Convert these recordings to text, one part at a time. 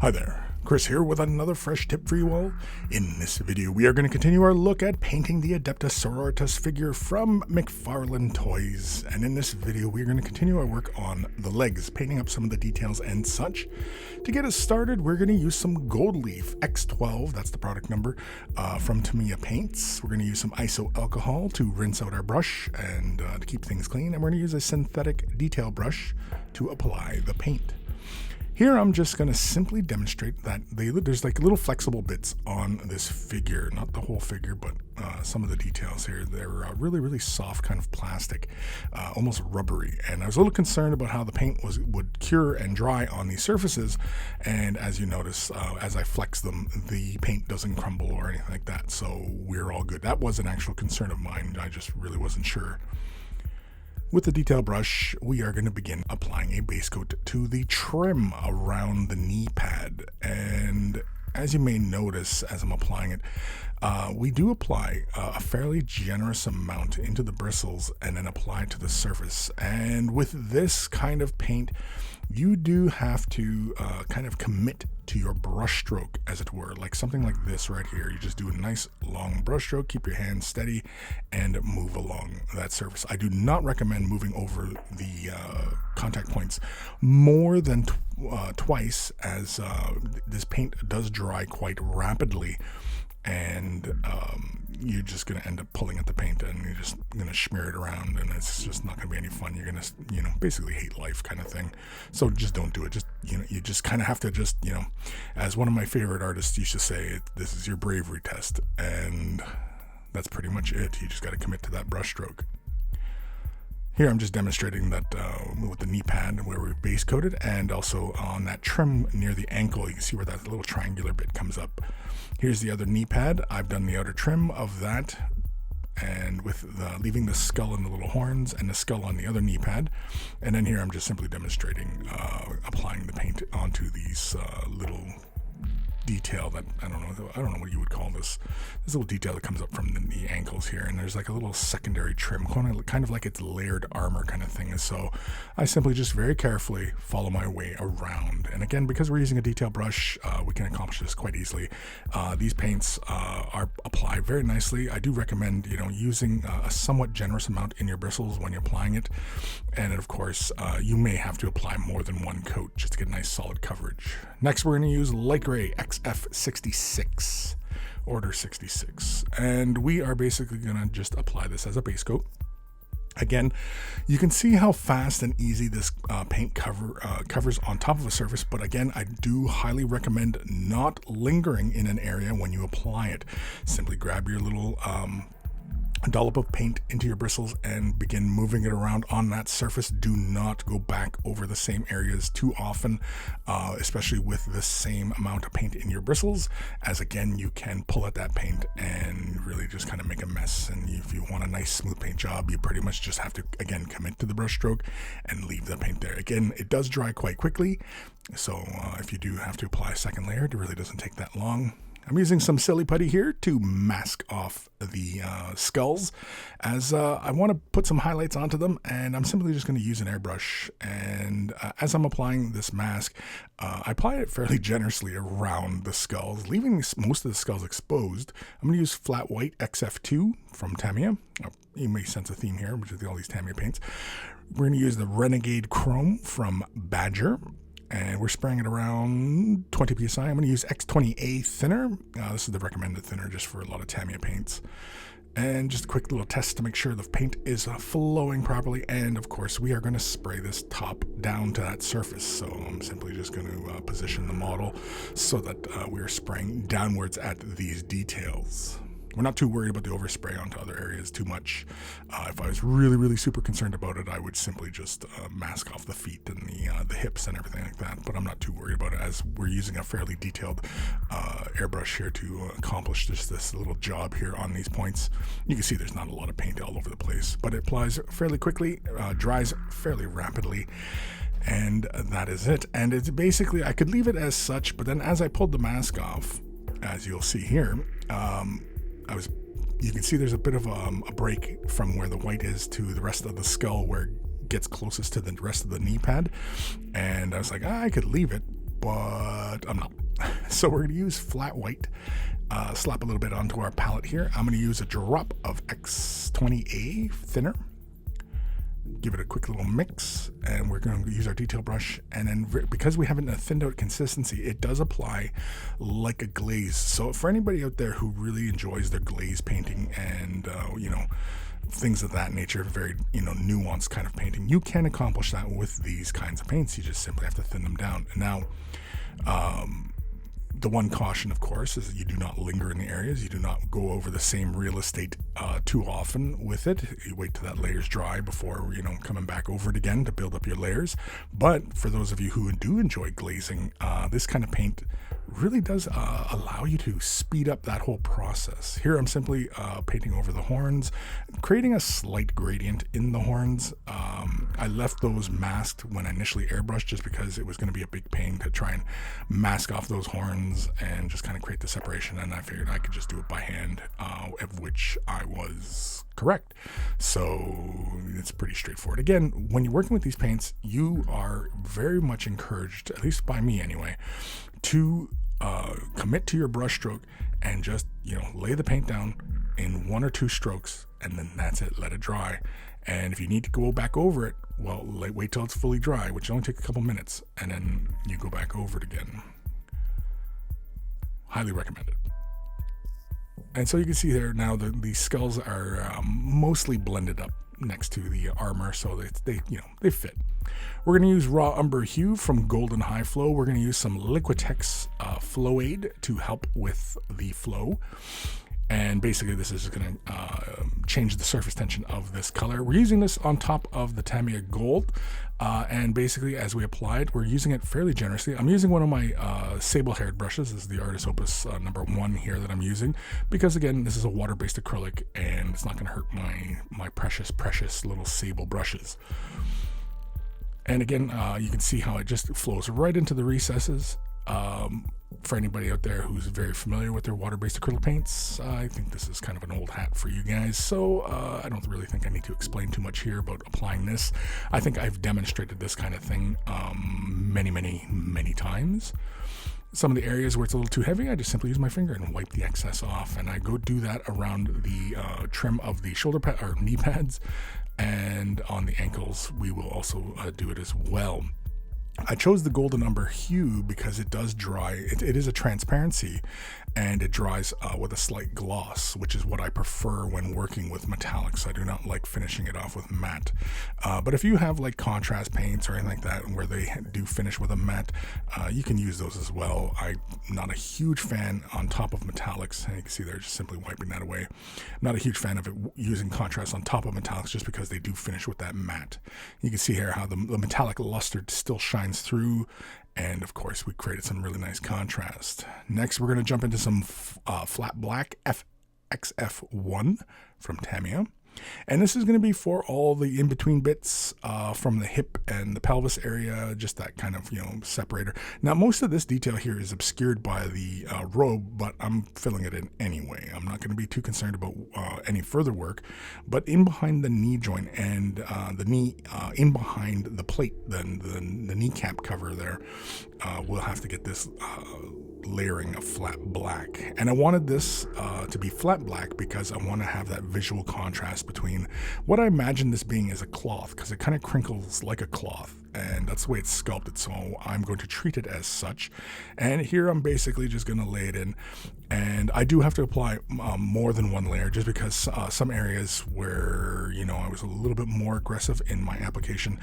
Hi there, Chris here with another fresh tip for you all. In this video, we are going to continue our look at painting the ADEPTA SORORITAS figure from Mcfarlane Toys. And in this video, we're going to continue our work on the legs, painting up some of the details and such. To get us started, we're going to use some Gold Leaf X12, that's the product number, from Tamiya paints. We're going to use some iso alcohol to rinse out our brush and to keep things clean. And we're going to use a synthetic detail brush to apply the paint. Here I'm just going to simply demonstrate that there's like little flexible bits on this figure, not the whole figure, but some of the details here. They're really soft kind of plastic, almost rubbery. And I was a little concerned about how the paint would cure and dry on these surfaces. And as you notice, as I flex them, the paint doesn't crumble or anything like that. So we're all good. That was an actual concern of mine. I just really wasn't sure. With the detail brush, we are going to begin applying a base coat to the trim around the knee pad. And as you may notice as I'm applying it, we do apply a fairly generous amount into the bristles and then apply it to the surface. And with this kind of paint, you do have to kind of commit to your brush stroke, as it were, like something like this right here. You just do a nice long brush stroke, keep your hands steady, and move along that surface. I do not recommend moving over the contact points more than twice, as this paint does dry quite rapidly. And you're just going to end up pulling at the paint and you're just going to smear it around, and it's just not going to be any fun. You're going to, basically hate life kind of thing. So just don't do it. Just, you just kind of have to just, as one of my favorite artists used to say, this is your bravery test. And that's pretty much it. You just got to commit to that brush stroke. Here I'm just demonstrating that with the knee pad where we base coated, and also on that trim near the ankle. You can see where that little triangular bit comes up. Here's the other knee pad. I've done the outer trim of that, and with leaving the skull and the little horns and the skull on the other knee pad. And then here I'm just simply demonstrating applying the paint onto these little detail that I don't know what you would call this little detail that comes up from the ankles here, and there's like a little secondary trim, kind of like it's layered armor kind of thing. And so I simply just very carefully follow my way around. And again, because we're using a detail brush, we can accomplish this quite easily. These paints are applied very nicely. I do recommend using a somewhat generous amount in your bristles when you're applying it, and of course you may have to apply more than one coat just to get nice solid coverage. Next, we're going to use light gray XF66, order 66, and we are basically going to just apply this as a base coat. Again, you can see how fast and easy this paint covers on top of a surface, but again, I do highly recommend not lingering in an area when you apply it. Simply grab your little dollop of paint into your bristles and begin moving it around on that surface. Do not go back over the same areas too often, especially with the same amount of paint in your bristles, as again, you can pull at that paint and really just kind of make a mess. And if you want a nice smooth paint job, you pretty much just have to, again, commit to the brush stroke and leave the paint there. Again, it does dry quite quickly, so if you do have to apply a second layer, it really doesn't take that long. I'm using some silly putty here to mask off the skulls, as I want to put some highlights onto them, and I'm simply just going to use an airbrush. And as I'm applying this mask, I apply it fairly generously around the skulls, leaving most of the skulls exposed. I'm going to use flat white XF2 from Tamiya. You may sense a theme here, which is all these Tamiya paints. We're going to use the Renegade Chrome from Badger, and we're spraying it around 20 psi. I'm going to use X20A thinner. This is the recommended thinner just for a lot of Tamiya paints. And just a quick little test to make sure the paint is flowing properly. And of course, we are going to spray this top down to that surface. So I'm simply just going to position the model so that we are spraying downwards at these details. We're not too worried about the overspray onto other areas too much. If I was really super concerned about it, I would simply just mask off the feet and the hips and everything like that. But I'm not too worried about it, as we're using a fairly detailed airbrush here to accomplish just this little job here on these points. You can see there's not a lot of paint all over the place, but it applies fairly quickly, dries fairly rapidly. And that is it. And it's basically, I could leave it as such, but then as I pulled the mask off, as you'll see here, you can see there's a bit of a break from where the white is to the rest of the skull, where it gets closest to the rest of the knee pad. And I was like, I could leave it, but I'm not. So we're going to use flat white, slap a little bit onto our palette here. I'm going to use a drop of X20A thinner. Give it a quick little mix, and we're going to use our detail brush. And then because we haven't a thinned out consistency, it does apply like a glaze. So for anybody out there who really enjoys their glaze painting and, things of that nature, very, nuanced kind of painting, you can accomplish that with these kinds of paints. You just simply have to thin them down. And now, the one caution, of course, is that you do not linger in the areas. You do not go over the same real estate too often with it. You wait till that layer's dry before, coming back over it again to build up your layers. But for those of you who do enjoy glazing, this kind of paint really does allow you to speed up that whole process. Here I'm simply painting over the horns, creating a slight gradient in the horns. I left those masked when I initially airbrushed just because it was going to be a big pain to try and mask off those horns and just kind of create the separation, and I figured I could just do it by hand, of which I was correct. So it's pretty straightforward. Again, when you're working with these paints, you are very much encouraged, at least by me anyway, to commit to your brush stroke and just lay the paint down in 1 or 2 strokes, and then that's it. Let it dry. And if you need to go back over it, well, wait till it's fully dry, which only take a couple minutes, and then you go back over it again. Highly recommended. And so you can see there now the skulls are mostly blended up next to the armor, so they fit. We're going to use raw umber hue from Golden High Flow. We're going to use some Liquitex Flow Aid to help with the flow. And basically this is going to change the surface tension of this color. We're using this on top of the Tamiya Gold. And basically as we apply it, we're using it fairly generously. I'm using one of my sable-haired brushes. This is the Artist Opus number 1 here that I'm using. Because again, this is a water-based acrylic and it's not going to hurt my precious little sable brushes. And again, you can see how it just flows right into the recesses. For anybody out there who's very familiar with their water-based acrylic paints, I think this is kind of an old hat for you guys, so I don't really think I need to explain too much here about applying this. I think I've demonstrated this kind of thing many times. Some of the areas where it's a little too heavy, I just simply use my finger and wipe the excess off, and I go do that around the trim of the shoulder pad or knee pads, and on the ankles we will also do it as well. I chose the golden umber hue because it does dry. It is a transparency, and it dries with a slight gloss, which is what I prefer when working with metallics. I do not like finishing it off with matte. But if you have like contrast paints or anything like that where they do finish with a matte, you can use those as well. I'm not a huge fan on top of metallics, and you can see they're just simply wiping that away. I'm not a huge fan of it using contrast on top of metallics just because they do finish with that matte. You can see here how the metallic luster still shines through, and of course we created some really nice contrast. Next we're going to jump into some flat black XF1 from Tamiya, and this is going to be for all the in-between bits from the hip and the pelvis area, just that kind of separator. Now most of this detail here is obscured by the robe, but I'm filling it in anyway. I'm not going to be too concerned about any further work, but in behind the knee joint and the knee in behind the plate, then the kneecap cover there, we'll have to get this layering of flat black. And I wanted this to be flat black because I want to have that visual contrast between what I imagine this being as a cloth, because it kind of crinkles like a cloth, and that's the way it's sculpted, so I'm going to treat it as such. And here I'm basically just going to lay it in, and I do have to apply more than one layer just because some areas where I was a little bit more aggressive in my application,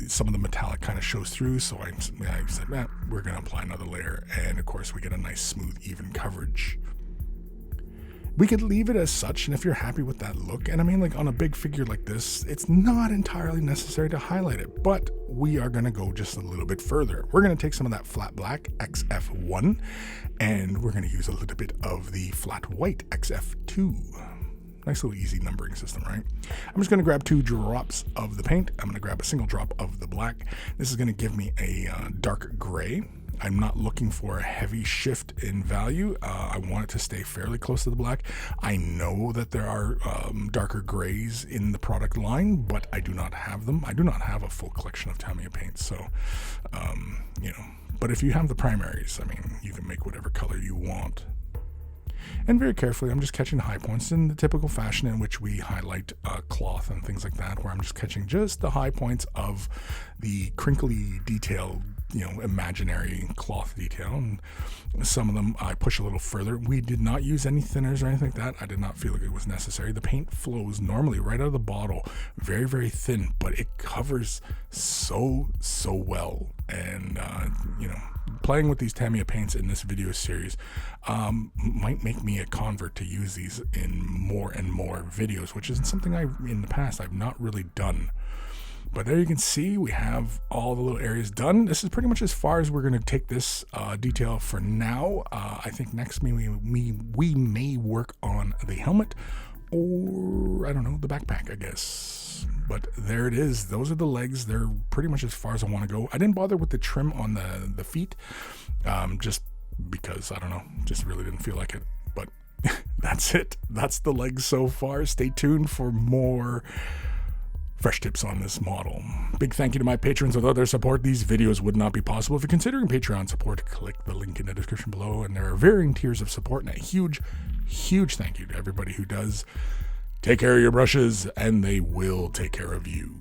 some of the metallic kind of shows through, so I said, we're going to apply another layer, and of course we get a nice smooth even coverage. We could leave it as such, and if you're happy with that look, and I mean, like on a big figure like this, it's not entirely necessary to highlight it, but we are going to go just a little bit further. We're going to take some of that flat black XF1, and we're going to use a little bit of the flat white XF2. Nice little easy numbering system, right? I'm just going to grab 2 drops of the paint. I'm going to grab a single drop of the black. This is going to give me a dark gray. I'm not looking for a heavy shift in value. I want it to stay fairly close to the black. I know that there are darker grays in the product line, but I do not have them. I do not have a full collection of Tamiya paints, so But if you have the primaries, I mean, you can make whatever color you want. And very carefully, I'm just catching the high points in the typical fashion in which we highlight cloth and things like that, where I'm just catching just the high points of the crinkly detail, imaginary cloth detail. And some of them I push a little further. We did not use any thinners or anything like that. I did not feel like it was necessary. The paint flows normally right out of the bottle, very, very thin, but it covers so well. And, playing with these Tamiya paints in this video series might make me a convert to use these in more and more videos, which is something in the past I've not really done. But there you can see we have all the little areas done. This is pretty much as far as we're going to take this detail for now. I think next we may work on the helmet, or I don't know, the backpack, I guess. But there it is. Those are the legs. They're pretty much as far as I want to go. I didn't bother with the trim on the feet, just because, I don't know, just really didn't feel like it. But that's it. That's the legs so far. Stay tuned for more fresh tips on this model. Big thank you to my patrons. Without their support, these videos would not be possible. If you're considering Patreon support, click the link in the description below. And there are varying tiers of support, and a huge thank you to everybody who does. Take care of your brushes, and they will take care of you.